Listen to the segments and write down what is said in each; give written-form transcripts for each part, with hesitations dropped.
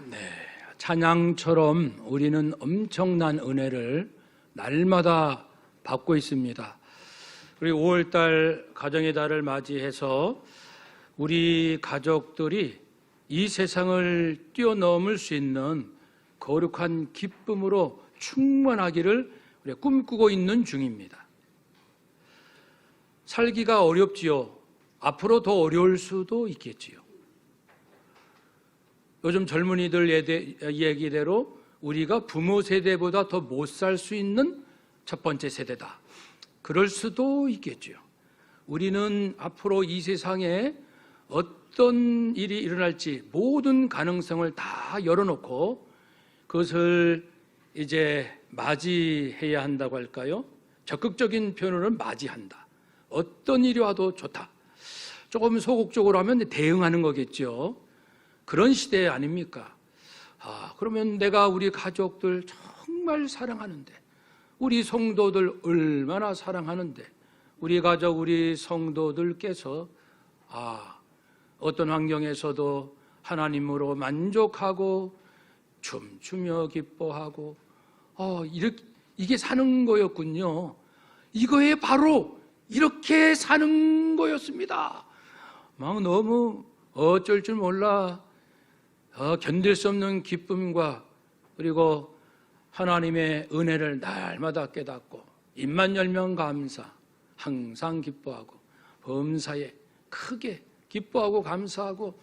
네, 찬양처럼 우리는 엄청난 은혜를 날마다 받고 있습니다. 우리 5월달 가정의 달을 맞이해서 우리 가족들이 이 세상을 뛰어넘을 수 있는 거룩한 기쁨으로 충만하기를 우리가 꿈꾸고 있는 중입니다. 살기가 어렵지요. 앞으로 더 어려울 수도 있겠지요. 요즘 젊은이들 얘기대로 우리가 부모 세대보다 더 못 살 수 있는 첫 번째 세대다. 그럴 수도 있겠죠. 우리는 앞으로 이 세상에 어떤 일이 일어날지 모든 가능성을 다 열어놓고 그것을 이제 맞이해야 한다고 할까요? 적극적인 표현으로는 맞이한다. 어떤 일이 와도 좋다. 조금 소극적으로 하면 대응하는 거겠죠. 그런 시대 아닙니까? 그러면 내가 우리 가족들 정말 사랑하는데, 우리 성도들 얼마나 사랑하는데, 우리 가족, 우리 성도들께서 어떤 환경에서도 하나님으로 만족하고 춤추며 기뻐하고 이게 사는 거였군요. 이거에 바로 이렇게 사는 거였습니다. 막 너무 어쩔 줄 몰라 견딜 수 없는 기쁨과 그리고 하나님의 은혜를 날마다 깨닫고 입만 열면 감사, 항상 기뻐하고 범사에 크게 기뻐하고 감사하고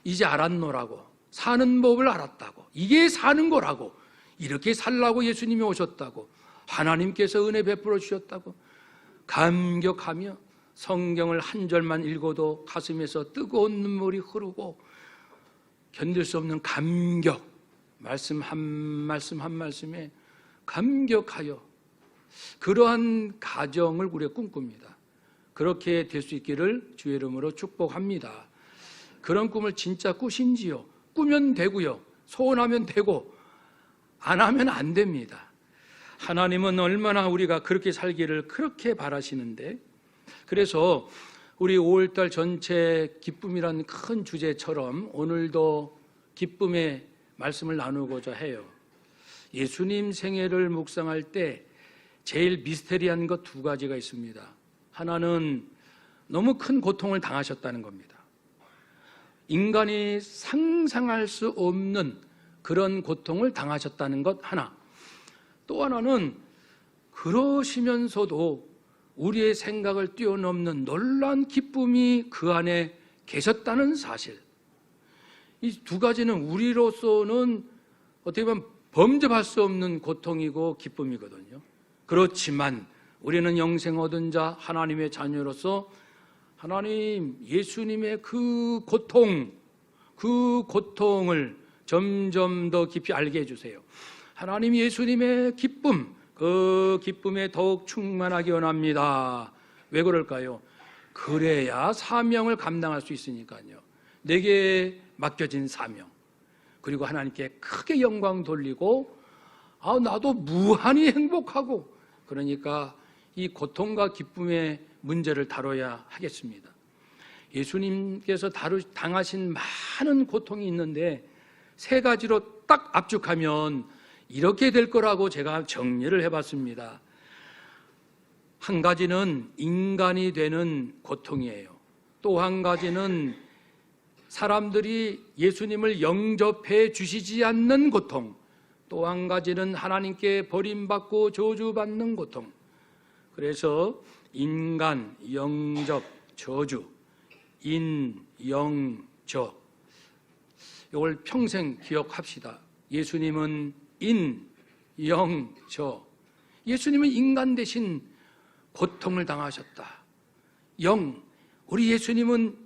이제 알았노라고, 사는 법을 알았다고, 이게 사는 거라고, 이렇게 살라고 예수님이 오셨다고, 하나님께서 은혜 베풀어 주셨다고 감격하며 성경을 한 절만 읽어도 가슴에서 뜨거운 눈물이 흐르고 견딜 수 없는 감격, 말씀 한 말씀에 감격하여 그러한 가정을 우리가 꿈꿉니다. 그렇게 될 수 있기를 주의 이름으로 축복합니다. 그런 꿈을 진짜 꾸신지요? 꾸면 되고요, 소원하면 되고 안 하면 안 됩니다. 하나님은 얼마나 우리가 그렇게 살기를 그렇게 바라시는데, 그래서 우리 5월달 전체 기쁨이라는 큰 주제처럼 오늘도 기쁨의 말씀을 나누고자 해요. 예수님 생애를 묵상할 때 제일 미스테리한 것 두 가지가 있습니다. 하나는 너무 큰 고통을 당하셨다는 겁니다. 인간이 상상할 수 없는 그런 고통을 당하셨다는 것 하나. 또 하나는 그러시면서도 우리의 생각을 뛰어넘는 놀라운 기쁨이 그 안에 계셨다는 사실. 이 두 가지는 우리로서는 어떻게 보면 범접할 수 없는 고통이고 기쁨이거든요. 그렇지만 우리는 영생 얻은 자 하나님의 자녀로서 하나님 예수님의 그 고통을 점점 더 깊이 알게 해주세요. 하나님 예수님의 기쁨, 그 기쁨에 더욱 충만하기 원합니다. 왜 그럴까요? 그래야 사명을 감당할 수 있으니까요. 내게 맡겨진 사명, 그리고 하나님께 크게 영광 돌리고 나도 무한히 행복하고, 그러니까 이 고통과 기쁨의 문제를 다뤄야 하겠습니다. 예수님께서 당하신 많은 고통이 있는데 세 가지로 딱 압축하면 이렇게 될 거라고 제가 정리를 해봤습니다. 한 가지는 인간이 되는 고통이에요. 또 한 가지는 사람들이 예수님을 영접해 주시지 않는 고통. 또 한 가지는 하나님께 버림받고 저주받는 고통. 그래서 인간, 영접, 저주, 영저, 이걸 평생 기억합시다. 예수님은 영저, 예수님은 인간 대신 고통을 당하셨다. 우리 예수님은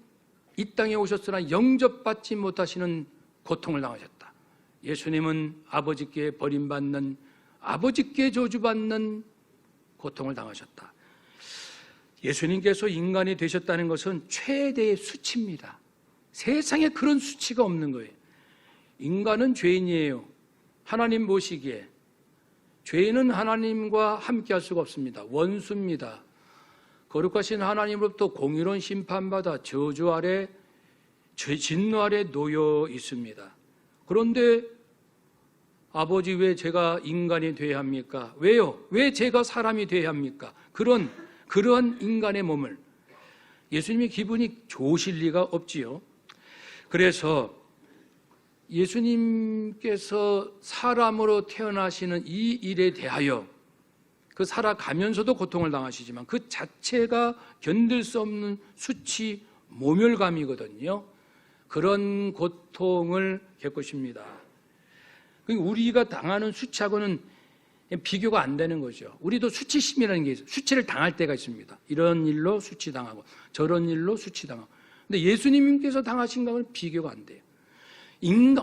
이 땅에 오셨으나 영접받지 못하시는 고통을 당하셨다. 예수님은 아버지께 버림받는, 아버지께 저주받는 고통을 당하셨다. 예수님께서 인간이 되셨다는 것은 최대의 수치입니다. 세상에 그런 수치가 없는 거예요. 인간은 죄인이에요. 하나님 보시기에 죄인은 하나님과 함께 할 수가 없습니다. 원수입니다. 거룩하신 하나님으로부터 공의로운 심판받아 저주 아래, 진노 아래 놓여 있습니다. 그런데 아버지 왜 제가 인간이 돼야 합니까? 왜요? 왜 제가 사람이 돼야 합니까? 그러한 인간의 몸을 예수님이 기분이 좋으실 리가 없지요. 그래서 예수님께서 사람으로 태어나시는 이 일에 대하여 그 살아가면서도 고통을 당하시지만 그 자체가 견딜 수 없는 수치 모멸감이거든요. 그런 고통을 겪으십니다. 우리가 당하는 수치하고는 비교가 안 되는 거죠. 우리도 수치심이라는 게 있어요. 수치를 당할 때가 있습니다. 이런 일로 수치당하고 저런 일로 수치당하고. 근데 예수님께서 당하신 것은 비교가 안 돼요.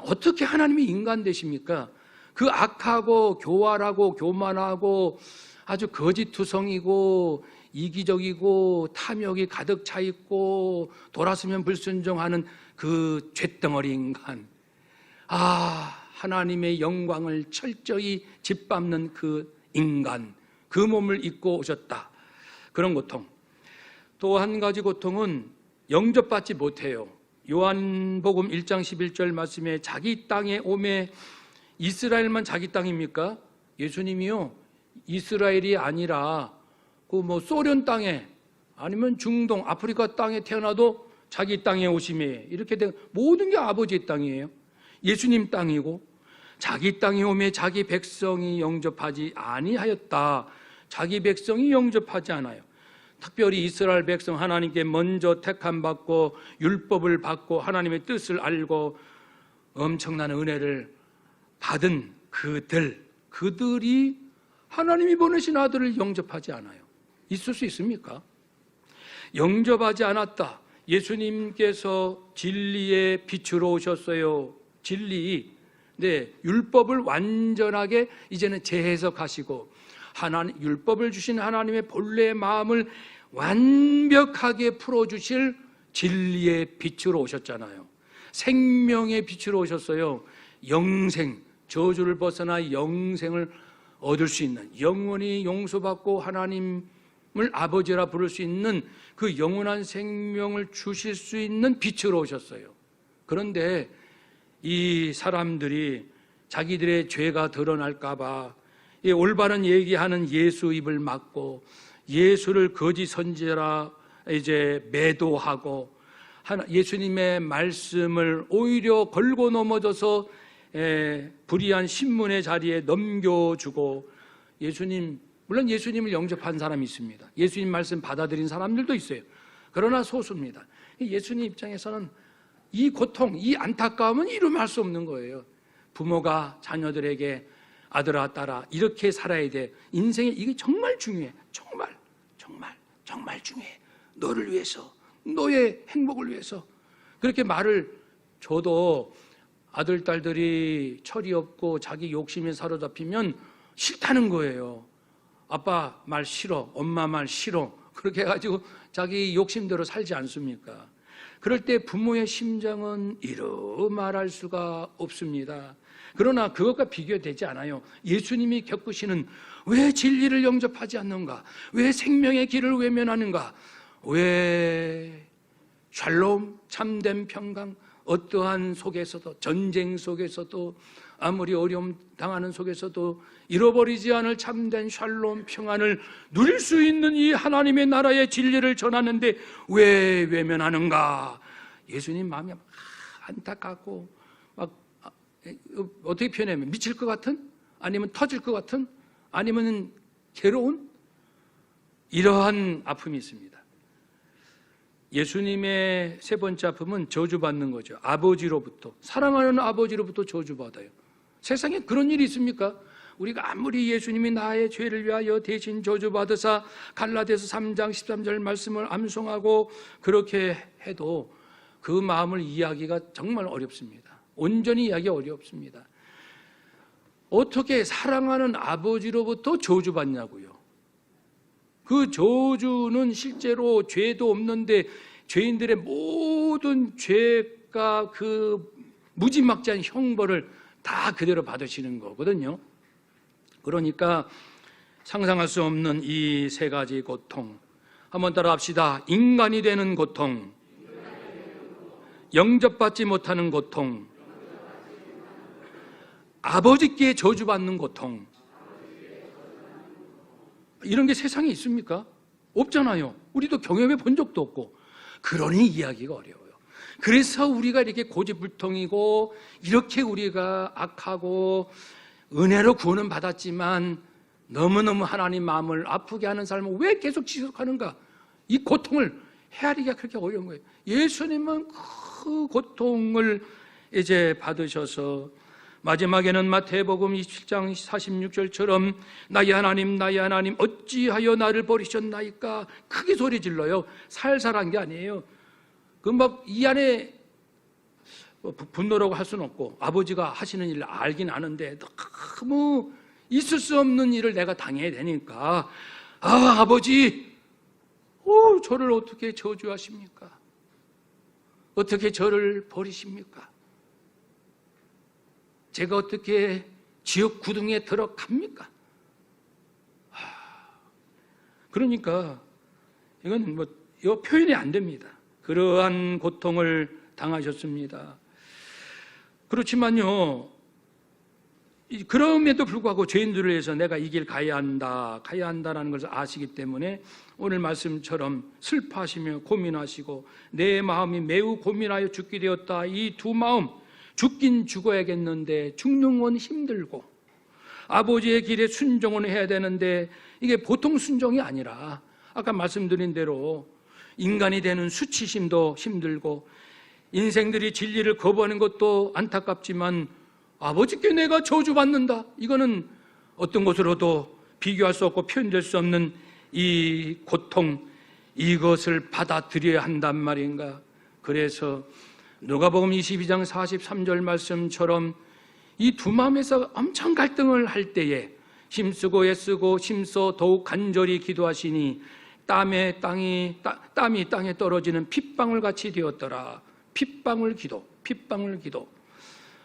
어떻게 하나님이 인간 되십니까? 그 악하고 교활하고 교만하고 아주 거짓투성이고 이기적이고 탐욕이 가득 차 있고 돌아서면 불순종하는 그 쇳덩어리 인간. 하나님의 영광을 철저히 짓밟는 그 인간, 그 몸을 입고 오셨다. 그런 고통. 또 한 가지 고통은 영접받지 못해요. 요한복음 1장 11절 말씀에 자기 땅에 오매, 이스라엘만 자기 땅입니까? 예수님이요, 이스라엘이 아니라 소련 땅에 아니면 중동, 아프리카 땅에 태어나도 자기 땅에 오심에 이렇게 된 모든 게 아버지의 땅이에요. 예수님 땅이고 자기 땅에 오매 자기 백성이 영접하지 아니하였다. 자기 백성이 영접하지 않아요. 특별히 이스라엘 백성 하나님께 먼저 택함받고 율법을 받고 하나님의 뜻을 알고 엄청난 은혜를 받은 그들이 하나님이 보내신 아들을 영접하지 않아요. 있을 수 있습니까? 영접하지 않았다. 예수님께서 진리의 빛으로 오셨어요. 진리, 율법을 완전하게 이제는 재해석하시고 율법을 주신 하나님의 본래의 마음을 완벽하게 풀어주실 진리의 빛으로 오셨잖아요. 생명의 빛으로 오셨어요. 영생, 저주를 벗어나 영생을 얻을 수 있는, 영원히 용서받고 하나님을 아버지라 부를 수 있는 그 영원한 생명을 주실 수 있는 빛으로 오셨어요. 그런데 이 사람들이 자기들의 죄가 드러날까 봐 올바른 얘기하는 예수 입을 막고 예수를 거짓 선지자라 매도하고 예수님의 말씀을 오히려 걸고 넘어져서 불의한 신문의 자리에 넘겨주고 물론 예수님을 영접한 사람이 있습니다. 예수님 말씀 받아들인 사람들도 있어요. 그러나 소수입니다. 예수님 입장에서는 이 고통, 이 안타까움은 이루말 수 없는 거예요. 부모가 자녀들에게 아들아 딸아 이렇게 살아야 돼. 인생에 이게 정말 중요해. 정말 중요해. 너를 위해서, 너의 행복을 위해서. 그렇게 말을 줘도 아들 딸들이 철이 없고 자기 욕심에 사로잡히면 싫다는 거예요. 아빠 말 싫어, 엄마 말 싫어. 그렇게 해가지고 자기 욕심대로 살지 않습니까? 그럴 때 부모의 심정은 이루 말할 수가 없습니다. 그러나 그것과 비교되지 않아요. 예수님이 겪으시는 왜 진리를 영접하지 않는가? 왜 생명의 길을 외면하는가? 왜 샬롬, 참된 평강, 어떠한 속에서도, 전쟁 속에서도, 아무리 어려움 당하는 속에서도 잃어버리지 않을 참된 샬롬 평안을 누릴 수 있는 이 하나님의 나라의 진리를 전하는데 왜 외면하는가? 예수님 마음이 안타깝고 어떻게 표현하면 미칠 것 같은, 아니면 터질 것 같은, 아니면 괴로운 이러한 아픔이 있습니다. 예수님의 세 번째 아픔은 저주받는 거죠. 아버지로부터, 사랑하는 아버지로부터 저주받아요. 세상에 그런 일이 있습니까? 우리가 아무리 예수님이 나의 죄를 위하여 대신 저주받으사 갈라디아서 3장 13절 말씀을 암송하고 그렇게 해도 그 마음을 이해하기가 정말 어렵습니다. 온전히 이해하기 어렵습니다. 어떻게 사랑하는 아버지로부터 저주받냐고요. 그 저주는 실제로 죄도 없는데 죄인들의 모든 죄가 그 무지막지한 형벌을 다 그대로 받으시는 거거든요. 그러니까 상상할 수 없는 이 세 가지 고통, 한번 따라 합시다. 인간이 되는 고통, 영접받지 못하는 고통, 아버지께 저주받는 고통, 이런 게 세상에 있습니까? 없잖아요. 우리도 경험해 본 적도 없고. 그러니 이야기가 어려워요. 그래서 우리가 이렇게 고집불통이고 이렇게 우리가 악하고 은혜로 구원은 받았지만 너무너무 하나님 마음을 아프게 하는 삶을 왜 계속 지속하는가? 이 고통을 헤아리기가 그렇게 어려운 거예요. 예수님은 그 고통을 이제 받으셔서 마지막에는 마태복음 27장 46절처럼 나의 하나님 어찌하여 나를 버리셨나이까 크게 소리 질러요. 살살한 게 아니에요. 그 막 이 안에 분노라고 할 수는 없고 아버지가 하시는 일을 알긴 아는데 너무 있을 수 없는 일을 내가 당해야 되니까 아버지 저를 어떻게 저주하십니까? 어떻게 저를 버리십니까? 제가 어떻게 지옥 구덩이에 들어갑니까? 그러니까 이건 이거 표현이 안 됩니다. 그러한 고통을 당하셨습니다. 그렇지만요, 그럼에도 불구하고 죄인들을 위해서 내가 이 길 가야 한다라는 것을 아시기 때문에 오늘 말씀처럼 슬퍼하시며 고민하시고 내 마음이 매우 고민하여 죽게 되었다. 이 두 마음, 죽긴 죽어야겠는데 죽는 건 힘들고 아버지의 길에 순종은 해야 되는데 이게 보통 순종이 아니라 아까 말씀드린 대로 인간이 되는 수치심도 힘들고 인생들이 진리를 거부하는 것도 안타깝지만 아버지께 내가 저주받는다. 이거는 어떤 것으로도 비교할 수 없고 표현될 수 없는 이 고통, 이것을 받아들여야 한단 말인가. 그래서 누가복음 22장 43절 말씀처럼 이 두 마음에서 엄청 갈등을 할 때에 힘쓰고 애쓰고 힘써 더욱 간절히 기도하시니 땀이 땅에 떨어지는 핏방울 같이 되었더라. 핏방울 기도.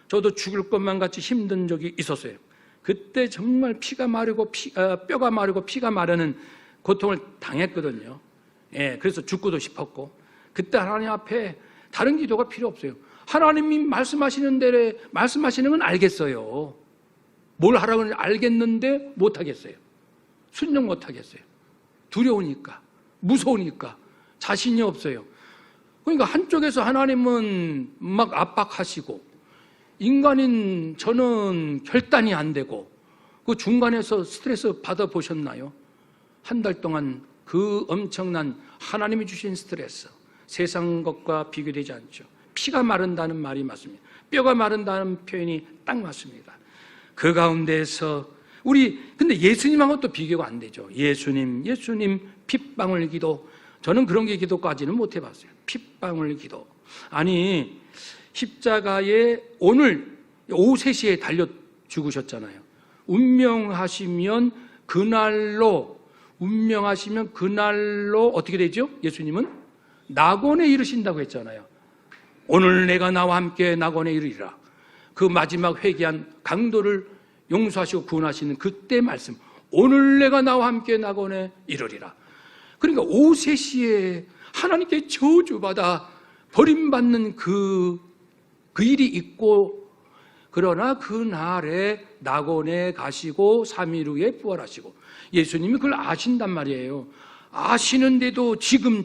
저도 죽을 것만 같이 힘든 적이 있었어요. 그때 정말 피가 마르고 뼈가 마르고 피가 마르는 고통을 당했거든요. 그래서 죽고도 싶었고 그때 하나님 앞에 다른 기도가 필요 없어요. 하나님이 말씀하시는 대로 말씀하시는 건 알겠어요. 뭘 하라고 알겠는데 못하겠어요. 순종 못하겠어요. 두려우니까, 무서우니까, 자신이 없어요. 그러니까 한쪽에서 하나님은 막 압박하시고 인간인 저는 결단이 안 되고 그 중간에서 스트레스 받아보셨나요? 한 달 동안 그 엄청난 하나님이 주신 스트레스, 세상 것과 비교되지 않죠. 피가 마른다는 말이 맞습니다. 뼈가 마른다는 표현이 딱 맞습니다. 그 가운데에서 근데 예수님하고 또 비교가 안 되죠. 예수님 핏방울 기도. 저는 그런 게 기도까지는 못 해봤어요. 핏방울 기도. 아니, 십자가에 오늘 오후 3시에 달려 죽으셨잖아요. 운명하시면 그날로 어떻게 되죠? 예수님은 낙원에 이르신다고 했잖아요. 오늘 내가 나와 함께 낙원에 이르리라. 그 마지막 회개한 강도를 용서하시고 구원하시는 그때 말씀. 오늘 내가 나와 함께 낙원에 이르리라. 그러니까 오후 3시에 하나님께 저주받아 버림받는 그 일이 있고, 그러나 그날에 낙원에 가시고 3일 후에 부활하시고 예수님이 그걸 아신단 말이에요. 아시는데도 지금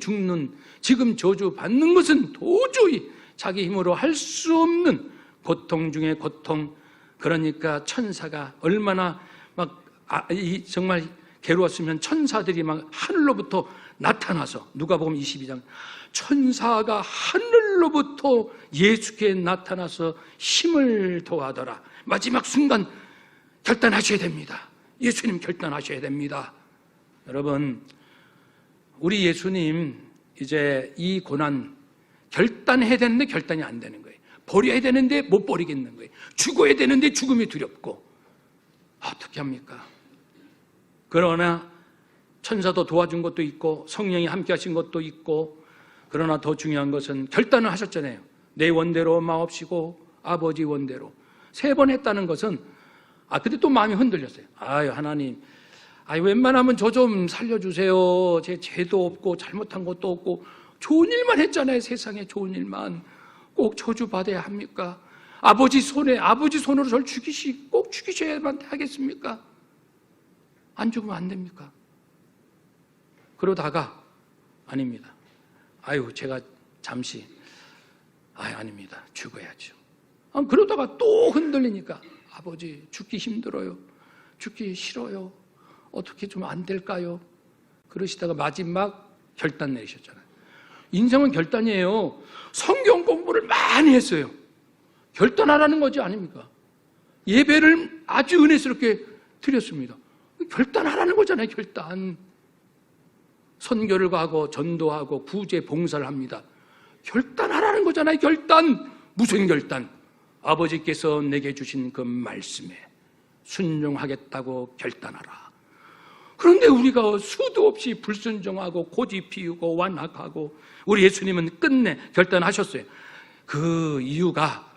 저주받는 것은 도저히 자기 힘으로 할 수 없는 고통 중에 고통. 그러니까 천사가 얼마나 정말 괴로웠으면 천사들이 막 하늘로부터 나타나서, 누가복음 22장, 천사가 하늘로부터 예수께 나타나서 힘을 더하더라. 마지막 순간 결단하셔야 됩니다. 예수님 결단하셔야 됩니다. 여러분, 우리 예수님 이제 이 고난 결단해야 되는데 결단이 안 되는 거예요. 버려야 되는데 못 버리겠는 거예요. 죽어야 되는데 죽음이 두렵고 어떻게 합니까? 그러나 천사도 도와준 것도 있고 성령이 함께 하신 것도 있고, 그러나 더 중요한 것은 결단을 하셨잖아요. 내 원대로 마옵시고 아버지 원대로. 3번 했다는 것은 근데 또 마음이 흔들렸어요. 하나님, 웬만하면 저 좀 살려주세요. 제 죄도 없고 잘못한 것도 없고 좋은 일만 했잖아요. 세상에 좋은 일만. 꼭 저주받아야 합니까? 아버지 손으로 저를 꼭 죽이셔야만 하겠습니까? 안 죽으면 안 됩니까? 그러다가 아닙니다. 제가 잠시 아닙니다. 죽어야죠. 그러다가 또 흔들리니까 아버지 죽기 힘들어요. 죽기 싫어요. 어떻게 좀 안 될까요? 그러시다가 마지막 결단 내리셨잖아요. 인생은 결단이에요. 성경 공부를 많이 했어요. 결단하라는 거지 아닙니까? 예배를 아주 은혜스럽게 드렸습니다. 결단하라는 거잖아요. 결단. 선교를 가고 전도하고 구제 봉사를 합니다. 결단하라는 거잖아요. 결단. 무슨 결단? 아버지께서 내게 주신 그 말씀에 순종하겠다고 결단하라. 그런데 우리가 수도 없이 불순종하고 고집 피우고 완악하고, 우리 예수님은 끝내 결단하셨어요. 그 이유가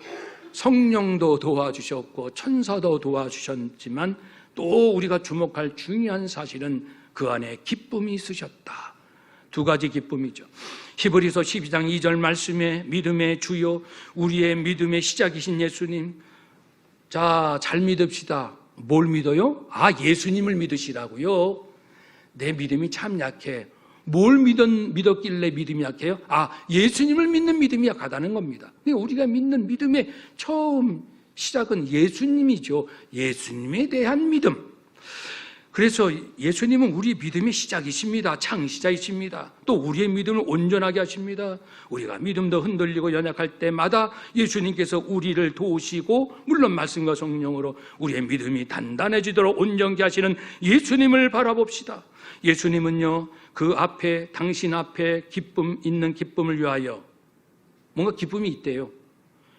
성령도 도와주셨고 천사도 도와주셨지만 또 우리가 주목할 중요한 사실은 그 안에 기쁨이 있으셨다. 두 가지 기쁨이죠. 히브리서 12장 2절 말씀에 믿음의 주요 우리의 믿음의 시작이신 예수님, 자, 잘 믿읍시다. 뭘 믿어요? 예수님을 믿으시라고요. 내 믿음이 참 약해. 뭘 믿었길래 믿음이 약해요? 예수님을 믿는 믿음이 약하다는 겁니다. 우리가 믿는 믿음의 처음 시작은 예수님이죠. 예수님에 대한 믿음. 그래서 예수님은 우리 믿음의 시작이십니다. 창시자이십니다. 또 우리의 믿음을 온전하게 하십니다. 우리가 믿음도 흔들리고 연약할 때마다 예수님께서 우리를 도우시고, 물론 말씀과 성령으로 우리의 믿음이 단단해지도록 온전케 하시는 예수님을 바라봅시다. 예수님은요, 그 앞에, 당신 앞에 있는 기쁨을 위하여 뭔가 기쁨이 있대요.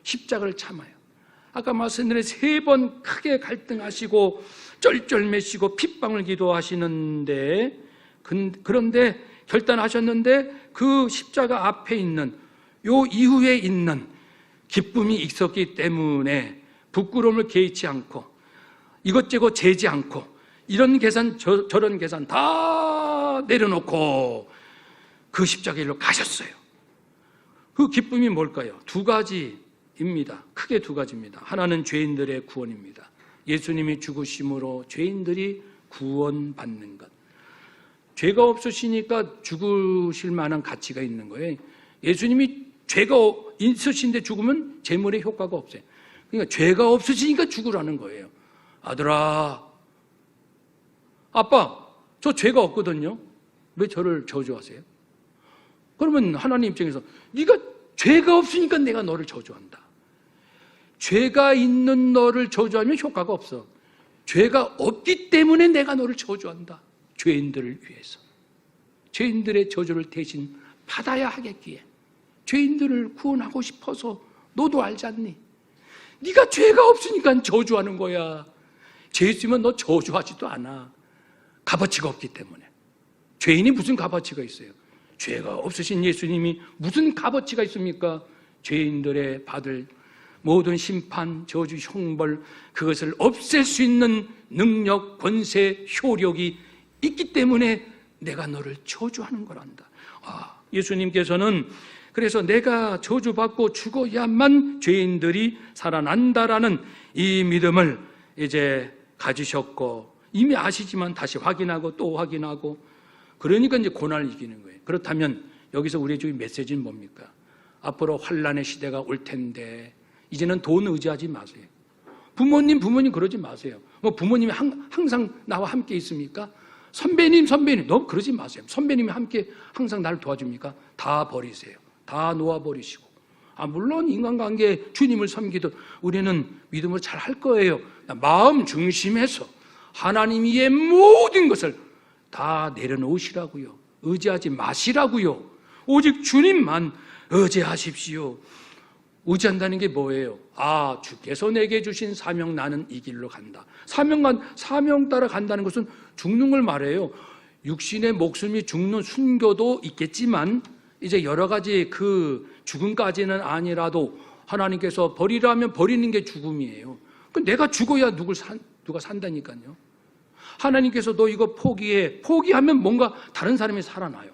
십자가를 참아요. 아까 말씀드린 3번 크게 갈등하시고 쩔쩔매시고 핏방울 기도하시는데, 그런데 결단하셨는데 그 십자가 앞에 있는, 요 이후에 있는 기쁨이 있었기 때문에 부끄러움을 개의치 않고 이것저것 재지 않고 이런 계산 저런 계산 다 내려놓고 그 십자가 일로 가셨어요. 그 기쁨이 뭘까요? 2가지입니다. 크게 2가지입니다. 하나는 죄인들의 구원입니다. 예수님이 죽으심으로 죄인들이 구원받는 것. 죄가 없으시니까 죽으실 만한 가치가 있는 거예요. 예수님이 죄가 있으신데 죽으면 제물의 효과가 없어요. 그러니까 죄가 없으시니까 죽으라는 거예요. 아들아, 아빠, 저 죄가 없거든요. 왜 저를 저주하세요? 그러면 하나님 입장에서 네가 죄가 없으니까 내가 너를 저주한다. 죄가 있는 너를 저주하면 효과가 없어. 죄가 없기 때문에 내가 너를 저주한다. 죄인들을 위해서. 죄인들의 저주를 대신 받아야 하겠기에 죄인들을 구원하고 싶어서 너도 알지 않니? 네가 죄가 없으니까 저주하는 거야. 죄 있으면 너 저주하지도 않아. 값어치가 없기 때문에. 죄인이 무슨 값어치가 있어요? 죄가 없으신 예수님이 무슨 값어치가 있습니까? 죄인들의 받을 모든 심판, 저주, 형벌, 그것을 없앨 수 있는 능력, 권세, 효력이 있기 때문에 내가 너를 저주하는 거란다. 예수님께서는 그래서 내가 저주받고 죽어야만 죄인들이 살아난다라는 이 믿음을 이제 가지셨고, 이미 아시지만 다시 확인하고 또 확인하고, 그러니까 이제 고난을 이기는 거예요. 그렇다면 여기서 우리의 주의 메시지는 뭡니까? 앞으로 환난의 시대가 올 텐데 이제는 돈 의지하지 마세요. 부모님 그러지 마세요. 뭐 부모님이 항상 나와 함께 있습니까? 선배님 너무 그러지 마세요. 선배님이 함께 항상 나를 도와줍니까? 다 버리세요. 다 놓아버리시고, 물론 인간관계 주님을 섬기듯 우리는 믿음으로 잘 할 거예요. 마음 중심에서 하나님 위의 모든 것을 다 내려놓으시라고요. 의지하지 마시라고요. 오직 주님만 의지하십시오. 의지한다는 게 뭐예요? 주께서 내게 주신 사명, 나는 이 길로 간다. 사명 따라 간다는 것은 죽는 걸 말해요. 육신의 목숨이 죽는 순교도 있겠지만 이제 여러 가지 그 죽음까지는 아니라도 하나님께서 버리라면 버리는 게 죽음이에요. 내가 죽어야 누가 산다니까요. 하나님께서 너 이거 포기해. 포기하면 뭔가 다른 사람이 살아나요.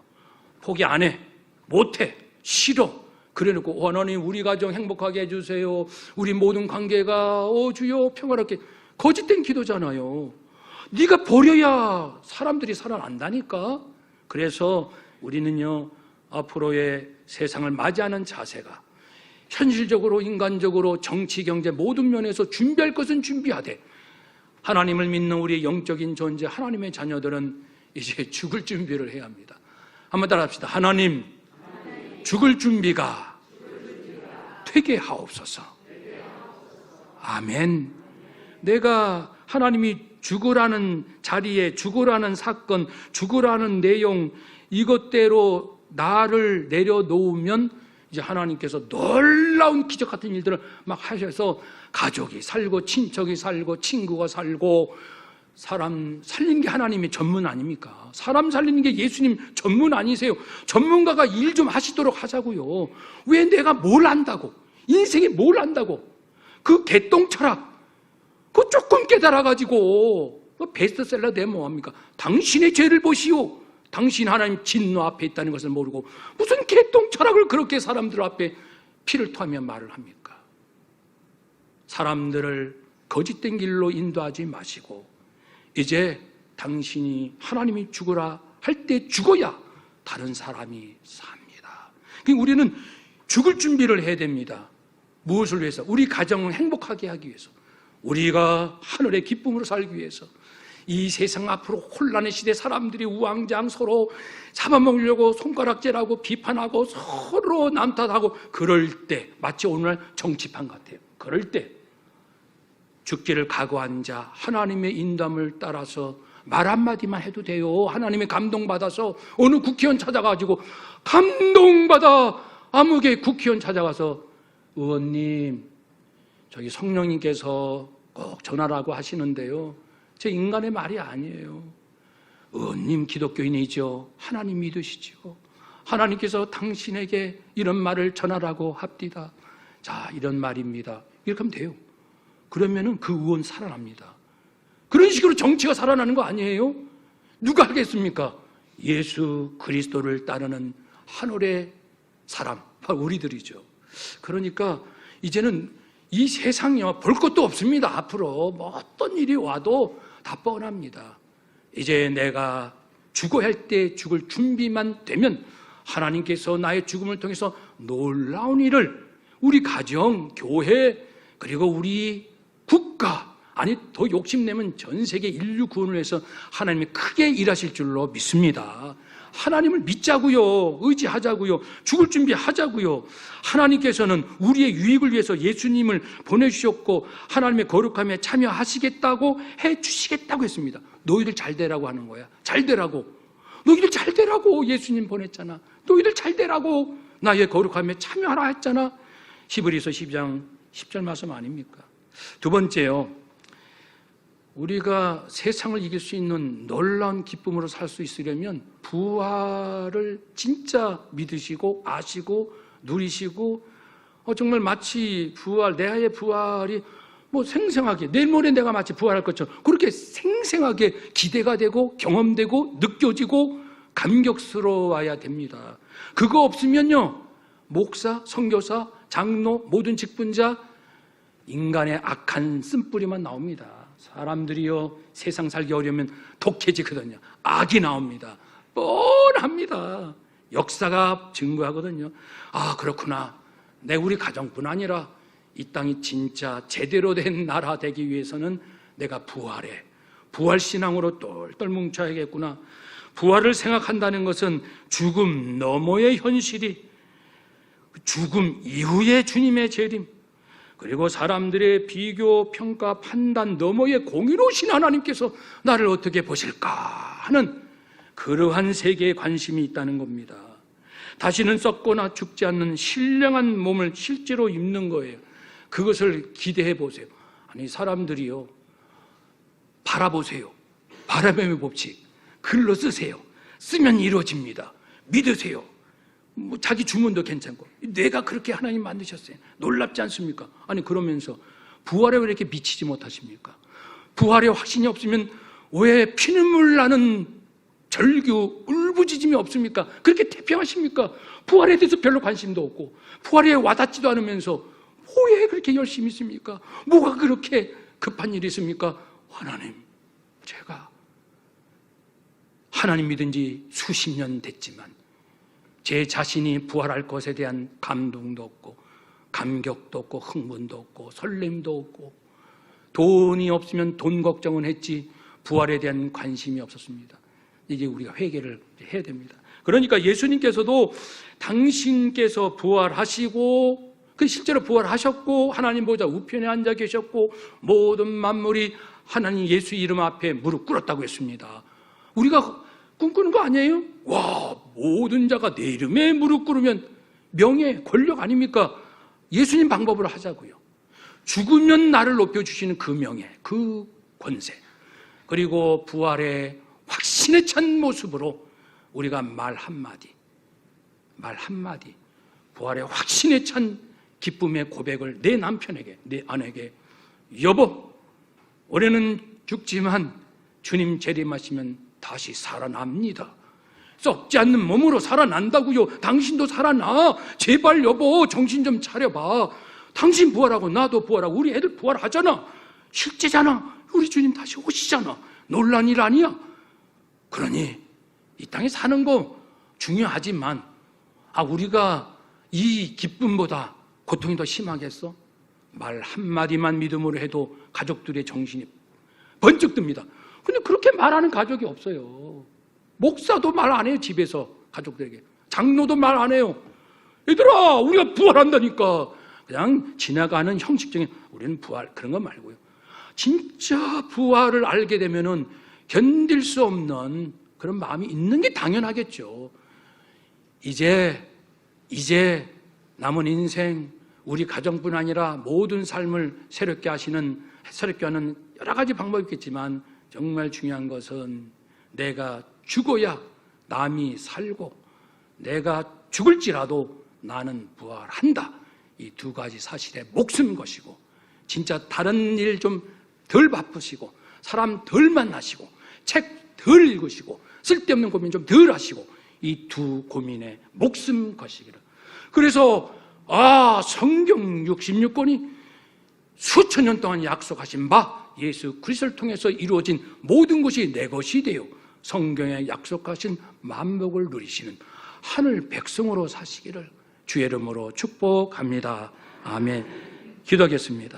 포기 안 해. 못 해. 싫어. 그래놓고 하나님 우리 가정 행복하게 해주세요, 우리 모든 관계가 주여 평화롭게, 거짓된 기도잖아요. 네가 버려야 사람들이 살아난다니까. 그래서 우리는요, 앞으로의 세상을 맞이하는 자세가 현실적으로, 인간적으로, 정치, 경제 모든 면에서 준비할 것은 준비하되, 하나님을 믿는 우리의 영적인 존재, 하나님의 자녀들은 이제 죽을 준비를 해야 합니다. 한번 따라합시다. 하나님, 죽을 준비가 되게 하옵소서. 아멘. 내가 하나님이 죽으라는 자리에, 죽으라는 사건, 죽으라는 내용, 이것대로 나를 내려놓으면 이제 하나님께서 놀라운 기적 같은 일들을 막 하셔서 가족이 살고, 친척이 살고, 친구가 살고, 사람 살리는 게 하나님의 전문 아닙니까? 사람 살리는 게 예수님 전문 아니세요? 전문가가 일 좀 하시도록 하자고요. 왜 내가 뭘 안다고, 인생에 뭘 안다고, 그 개똥 철학 그거 조금 깨달아가지고 베스트셀러 되면 뭐합니까? 당신의 죄를 보시오. 당신 하나님 진노 앞에 있다는 것을 모르고 무슨 개똥 철학을 그렇게 사람들 앞에 피를 토하며 말을 합니까? 사람들을 거짓된 길로 인도하지 마시고, 이제 당신이 하나님이 죽으라 할 때 죽어야 다른 사람이 삽니다. 우리는 죽을 준비를 해야 됩니다. 무엇을 위해서? 우리 가정을 행복하게 하기 위해서, 우리가 하늘의 기쁨으로 살기 위해서. 이 세상 앞으로 혼란의 시대, 사람들이 우왕좌왕 서로 잡아먹으려고 손가락질하고 비판하고 서로 남탓하고, 그럴 때 마치 오늘날 정치판 같아요. 그럴 때 죽기를 각오한 자, 하나님의 인도함을 따라서 말 한마디만 해도 돼요. 하나님의 감동받아서 어느 국회의원 찾아가지고, 감동받아 아무개 국회의원 찾아가서, 의원님 저기 성령님께서 꼭 전하라고 하시는데요, 제 인간의 말이 아니에요. 의원님 기독교인이죠. 하나님 믿으시죠. 하나님께서 당신에게 이런 말을 전하라고 합디다. 자, 이런 말입니다. 이렇게 하면 돼요. 그러면은 그 의원 살아납니다. 그런 식으로 정치가 살아나는 거 아니에요? 누가 하겠습니까? 예수 그리스도를 따르는 하늘의 사람, 바로 우리들이죠. 그러니까 이제는 이 세상이요, 볼 것도 없습니다. 앞으로 뭐 어떤 일이 와도 다 뻔합니다. 이제 내가 죽어야 할 때 죽을 준비만 되면 하나님께서 나의 죽음을 통해서 놀라운 일을 우리 가정, 교회, 그리고 우리 국가, 아니 더 욕심내면 전 세계 인류 구원을 위해서 하나님이 크게 일하실 줄로 믿습니다. 하나님을 믿자고요. 의지하자고요. 죽을 준비하자고요. 하나님께서는 우리의 유익을 위해서 예수님을 보내주셨고 하나님의 거룩함에 참여하시겠다고 해주시겠다고 했습니다. 너희들 잘 되라고 하는 거야. 잘 되라고. 너희들 잘 되라고 예수님 보냈잖아. 너희들 잘 되라고 나의 거룩함에 참여하라 했잖아. 히브리서 12장 10절 말씀 아닙니까? 두 번째요, 우리가 세상을 이길 수 있는 놀라운 기쁨으로 살 수 있으려면 부활을 진짜 믿으시고 아시고 누리시고, 정말 마치 부활, 내의 부활이 뭐 생생하게, 내일 모레 내가 마치 부활할 것처럼 그렇게 생생하게 기대가 되고 경험되고 느껴지고 감격스러워야 됩니다. 그거 없으면요, 목사, 선교사, 장로, 모든 직분자, 인간의 악한 쓴뿌리만 나옵니다. 사람들이요, 세상 살기 어려우면 독해지거든요. 악이 나옵니다. 뻔합니다. 역사가 증거하거든요. 아, 그렇구나. 우리 가정뿐 아니라 이 땅이 진짜 제대로 된 나라 되기 위해서는 내가 부활해, 부활신앙으로 똘똘 뭉쳐야겠구나. 부활을 생각한다는 것은 죽음 너머의 현실이, 죽음 이후의 주님의 재림, 그리고 사람들의 비교, 평가, 판단 너머의 공의로우신 하나님께서 나를 어떻게 보실까 하는 그러한 세계에 관심이 있다는 겁니다. 다시는 썩거나 죽지 않는 신령한 몸을 실제로 입는 거예요. 그것을 기대해 보세요. 아니, 사람들이요, 바라보세요. 바라봄의 법칙 글로 쓰세요. 쓰면 이루어집니다. 믿으세요. 뭐 자기 주문도 괜찮고, 내가 그렇게 하나님 만드셨어요. 놀랍지 않습니까? 아니, 그러면서 부활에 왜 이렇게 미치지 못하십니까? 부활에 확신이 없으면 왜 피눈물 나는 절규, 부르짖음이 없습니까? 그렇게 태평하십니까? 부활에 대해서 별로 관심도 없고 부활에 와닿지도 않으면서 왜 그렇게 열심히 있습니까? 뭐가 그렇게 급한 일이 있습니까? 하나님, 제가 하나님 믿은 지 수십 년 됐지만 제 자신이 부활할 것에 대한 감동도 없고 감격도 없고 흥분도 없고 설렘도 없고 돈이 없으면 돈 걱정은 했지 부활에 대한 관심이 없었습니다. 이제 우리가 회개를 해야 됩니다. 그러니까 예수님께서도 당신께서 부활하시고 실제로 부활하셨고 하나님 보좌 우편에 앉아 계셨고 모든 만물이 하나님 예수 이름 앞에 무릎 꿇었다고 했습니다. 우리가 꿈꾸는 거 아니에요? 와, 모든 자가 내 이름에 무릎 꿇으면 명예, 권력 아닙니까? 예수님 방법으로 하자고요. 죽으면 나를 높여주시는 그 명예, 그 권세, 그리고 부활의 확신에 찬 모습으로 우리가 말 한마디, 부활의 확신에 찬 기쁨의 고백을 내 남편에게, 내 아내에게, 여보, 올해는 죽지만 주님 재림하시면 다시 살아납니다. 썩지 않는 몸으로 살아난다고요. 당신도 살아나. 제발 여보, 정신 좀 차려봐. 당신 부활하고 나도 부활하고 우리 애들 부활하잖아. 실제잖아. 우리 주님 다시 오시잖아. 놀란 일 아니야. 그러니 이 땅에 사는 거 중요하지만 우리가 이 기쁨보다 고통이 더 심하겠어? 말 한마디만 믿음으로 해도 가족들의 정신이 번쩍 듭니다. 근데 그렇게 말하는 가족이 없어요. 목사도 말 안 해요. 집에서 가족들에게. 장로도 말 안 해요. 얘들아, 우리가 부활한다니까. 그냥 지나가는 형식적인 우리는 부활 그런 거 말고요. 진짜 부활을 알게 되면은 견딜 수 없는 그런 마음이 있는 게 당연하겠죠. 이제 남은 인생 우리 가정뿐 아니라 모든 삶을 새롭게 하는 여러 가지 방법이 있겠지만 정말 중요한 것은 내가 죽어야 남이 살고 내가 죽을지라도 나는 부활한다. 이 두 가지 사실에 목숨 것이고 진짜 다른 일 좀 덜 바쁘시고 사람 덜 만나시고 책 덜 읽으시고 쓸데없는 고민 좀 덜 하시고 이 두 고민에 목숨 것이기를. 그래서 성경 66권이 수천 년 동안 약속하신 바 예수 그리스도를 통해서 이루어진 모든 것이 내 것이 되어 성경에 약속하신 만복을 누리시는 하늘 백성으로 사시기를 주의 이름으로 축복합니다. 아멘. 기도하겠습니다.